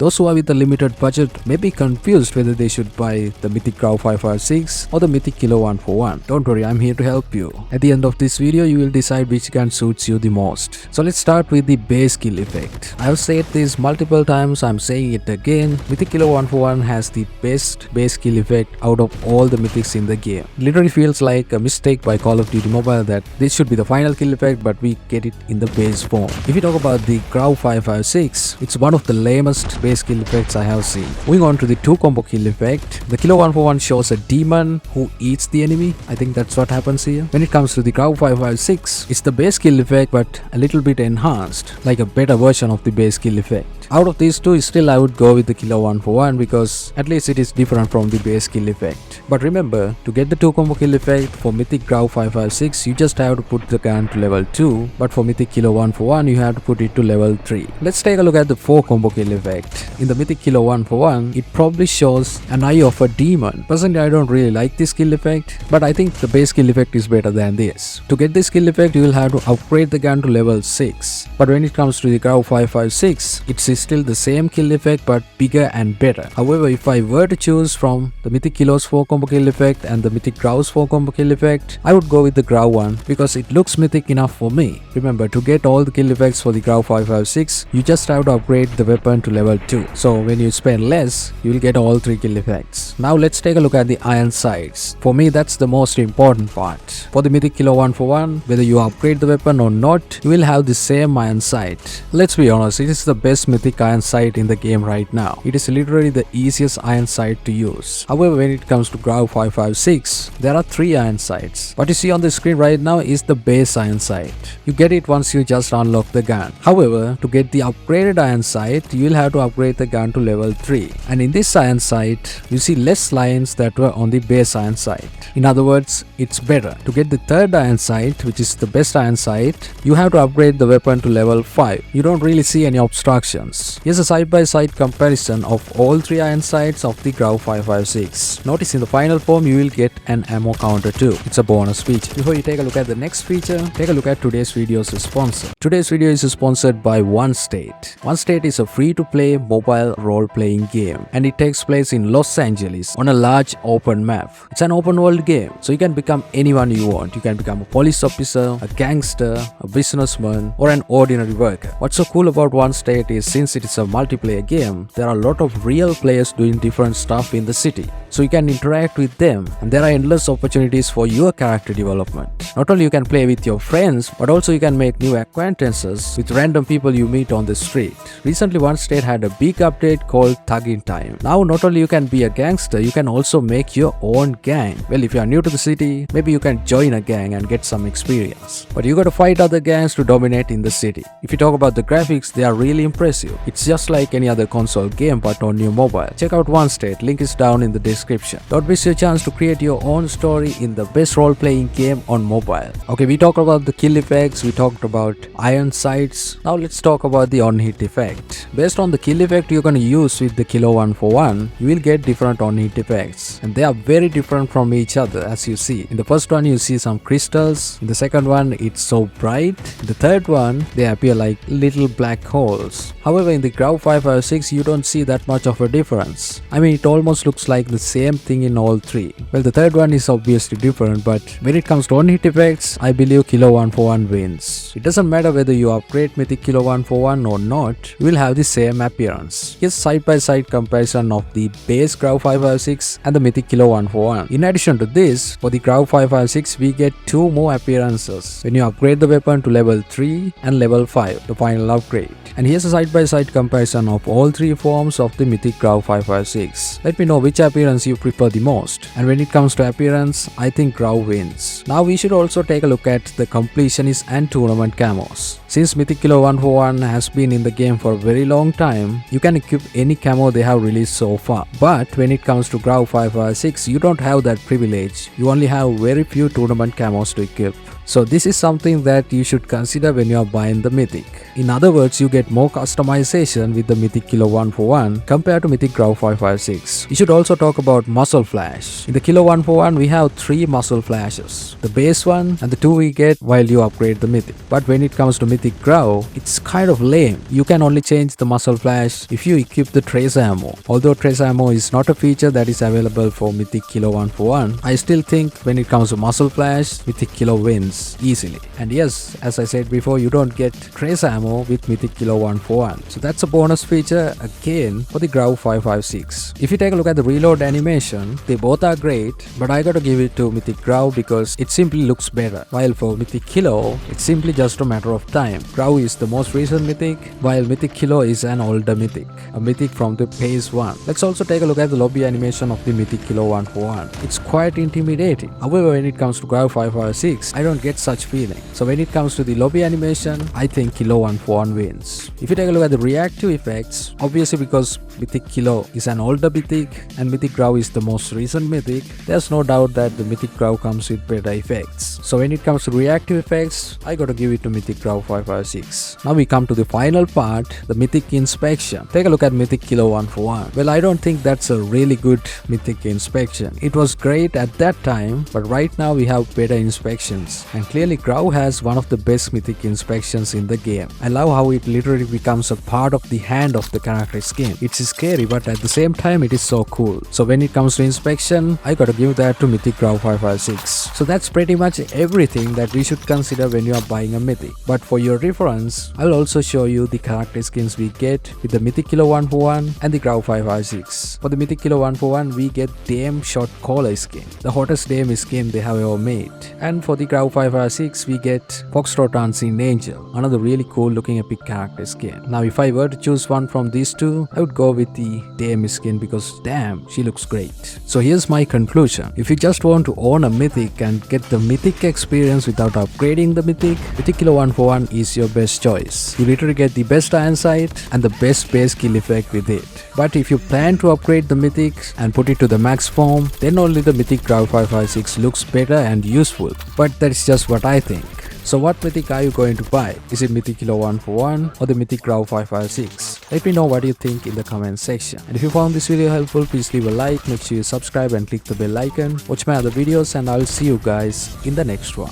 Those who are with a limited budget may be confused whether they should buy the Mythic Grau 556 or the Mythic Kilo 141. Don't worry, I'm here to help you. At the end of this video, you will decide which gun suits you the most. So let's start with the base skill effect. I have said this multiple times, I'm saying it again. Mythic Kilo 141 has the best base skill effect out of all the mythics in the game. It literally feels like a mistake by Call of Duty Mobile that this should be the final kill effect, but we get it in the base form. If you talk about the Grau 556, it's one of the lamest base kill effects I have seen. Moving on to the 2 combo kill effect, the Kilo 141 shows a demon who eats the enemy. I think that's what happens here. When it comes to the Grau 556, it's the base kill effect but a little bit enhanced, like a better version of the base kill effect. Out of these two, still I would go with the Kilo 141 because at least it is different from the base kill effect. But remember, to get the 2 combo kill effect for Mythic Grau 556, you just have to put the gun to level 2, but for Mythic Kilo 141, you have to put it to level 3. Let's take a look at the 4 combo kill effect. In the Mythic Kilo 141, it probably shows an eye of a demon. Personally, I don't really like this kill effect, but I think the base kill effect is better than this. To get this kill effect, you will have to upgrade the gun to level 6. But when it comes to the Grau 556, it's still the same kill effect but bigger and better. However, if I were to choose from the Mythic Kilo's 4 combo kill effect and the Mythic Grau's 4 combo kill effect, I would go with the Grau one because it looks mythic enough for me. Remember, to get all the kill effects for the Grau 556, you just have to upgrade the weapon to level 2. So when you spend less, you will get all 3 kill effects. Now let's take a look at the iron sights. For me, that's the most important part. For the Mythic Kilo 141, whether you upgrade the weapon or not, you will have the same iron sight. Let's be honest, it is the best mythic iron sight in the game right now. It is literally the easiest iron sight to use. However, when it comes to Grau 556, there are 3 iron sights. What you see on the screen right now is the base iron sight. You get it once you just unlock the gun. However, to get the upgraded iron sight, you will have to upgrade the gun to level 3. And in this iron sight, you see less lines that were on the base iron sight. In other words, it's better. To get the 3rd iron sight, which is the best iron sight, you have to upgrade the weapon to level 5. You don't really see any obstructions. Here's a side-by-side comparison of all 3 iron sights of the Grau 556. Notice in the final form you will get an ammo counter too. It's a bonus feature. Before you take a look at the next feature, take a look at today's video's sponsor. Today's video is sponsored by OneState. OneState is a free-to-play mobile role-playing game and it takes place in Los Angeles on a large open map. It's an open world game, so you can become anyone you want. You can become a police officer, a gangster, a businessman, or an ordinary worker. What's so cool about OneState is since it is a multiplayer game, there are a lot of real players doing different stuff in the city. So you can interact with them and there are endless opportunities for your character development. Not only you can play with your friends, but also you can make new acquaintances with random people you meet on the street. Recently, OneState had a big update called Thugging Time. Now not only you can be a gangster, you can also make your own gang. Well, if you are new to the city, maybe you can join a gang and get some experience. But you gotta fight other gangs to dominate in the city. If you talk about the graphics, they are really impressive. It's just like any other console game but on your mobile. Check out OneState, link is down in the description. Don't miss your chance to create your own story in the best role-playing game on mobile. Okay, we talked about the kill effects, we talked about iron sights. Now let's talk about the on-hit effect. Based on the kill effect you're gonna use with the Kilo 141, you will get different on-hit effects. And they are very different from each other as you see. In the first one you see some crystals, in the second one it's so bright, in the third one they appear like little black holes. However, in the Grau 556 you don't see that much of a difference. I mean, it almost looks like the same thing in all 3. Well, the third one is obviously different, but when it comes to on-hit effects, I believe Kilo 141 wins. It doesn't matter whether you upgrade Mythic Kilo 141 or not, you will have the same appearance. Here's side-by-side comparison of the base Grau 556 and the Mythic Kilo 141. In addition to this, for the Grau 556 we get 2 more appearances when you upgrade the weapon to level 3 and level 5, the final upgrade. And here's a side-by-side comparison of all 3 forms of the Mythic Grau 556. Let me know which appearance you prefer the most. And when it comes to appearance, I think Grau wins. Now we should also take a look at the completionist and tournament camos. Since Mythic Kilo 141 has been in the game for a very long time, you can equip any camo they have released so far. But when it comes to Grau 556, you don't have that privilege. You only have very few tournament camos to equip. So this is something that you should consider when you are buying the Mythic. In other words, you get more customization with the Mythic Kilo 141 compared to Mythic Grau 556. You should also talk about muzzle flash. In the Kilo 141, we have 3 muzzle flashes. The base one and the 2 we get while you upgrade the Mythic. But when it comes to Mythic Grau, it's kind of lame. You can only change the muzzle flash if you equip the trace ammo. Although trace ammo is not a feature that is available for Mythic Kilo 141, I still think when it comes to muzzle flash, Mythic Kilo wins easily. And yes, as I said before, you don't get trace ammo with Mythic Kilo 141. So that's a bonus feature again for the Grau 556. If you take a look at the reload animation, they both are great, but I gotta give it to Mythic Grau because it simply looks better. While for Mythic Kilo, it's simply just a matter of time. Grau is the most recent Mythic, while Mythic Kilo is an older Mythic, a Mythic from the phase 1. Let's also take a look at the lobby animation of the Mythic Kilo 141. It's quite intimidating. However, when it comes to Grau 556, I don't get such feeling. So when it comes to the lobby animation, I think Kilo 141 wins. If you take a look at the reactive effects, obviously because Mythic Kilo is an older Mythic and Mythic Grau is the most recent Mythic, there's no doubt that the Mythic Grau comes with better effects. So when it comes to reactive effects, I gotta give it to Mythic Grau 556. Now we come to the final part, the Mythic inspection. Take a look at Mythic Kilo 141. Well, I don't think that's a really good Mythic inspection. It was great at that time, but right now we have better inspections. And clearly Grau has one of the best Mythic inspections in the game. I love how it literally becomes a part of the hand of the character skin. It's scary, but at the same time it is so cool. So when it comes to inspection, I gotta give that to Mythic Grau 556. So that's pretty much everything that we should consider when you are buying a Mythic. But for your reference, I'll also show you the character skins we get with the Mythic Kilo 141 and the Grau 556. For the Mythic Kilo 141, we get Dame Shot Caller skin, the hottest Dame skin they have ever made. And for the Grau 556, we get Foxtrot Unseen Angel, another really cool looking epic character skin. Now if I were to choose one from these two, I would go with the Dame skin because damn, she looks great. So here's my conclusion. If you just want to own a Mythic and get the Mythic experience without upgrading the Mythic, Mythic Kilo 141 is your best choice. You literally get the best iron sight and the best base kill effect with it. But if you plan to upgrade the Mythic and put it to the max form, then only the Mythic Grau 556 looks better and useful. But that's just what I think. So what Mythic are you going to buy? Is it Mythic Kilo 141 or the Mythic Grau 556? Let me know what you think in the comment section. And if you found this video helpful, please leave a like, make sure you subscribe and click the bell icon. Watch my other videos and I'll see you guys in the next one.